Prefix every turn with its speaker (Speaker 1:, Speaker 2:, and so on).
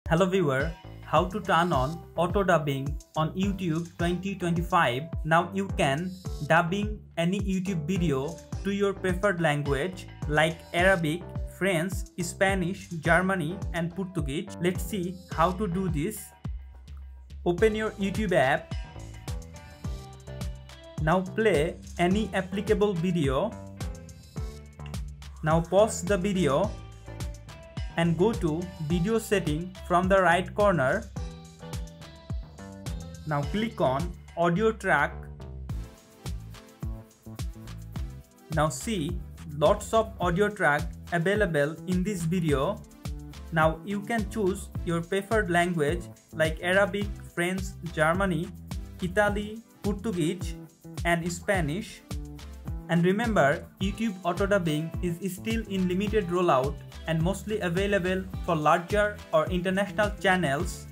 Speaker 1: Hello viewer, how to turn on auto dubbing on YouTube 2025. Now you can dubbing any YouTube video to your preferred language like Arabic, French, Spanish, Germany and Portuguese. Let's see how to do this. Open your YouTube app. Now play any applicable video. Now pause the video and go to video setting from the right corner. Now click on audio track. Now see lots of audio track available in this video. Now you can choose your preferred language like Arabic, French, Germany, Italy, Portuguese and Spanish. And remember, YouTube auto dubbing is still in limited rollout and mostly available for larger or international channels.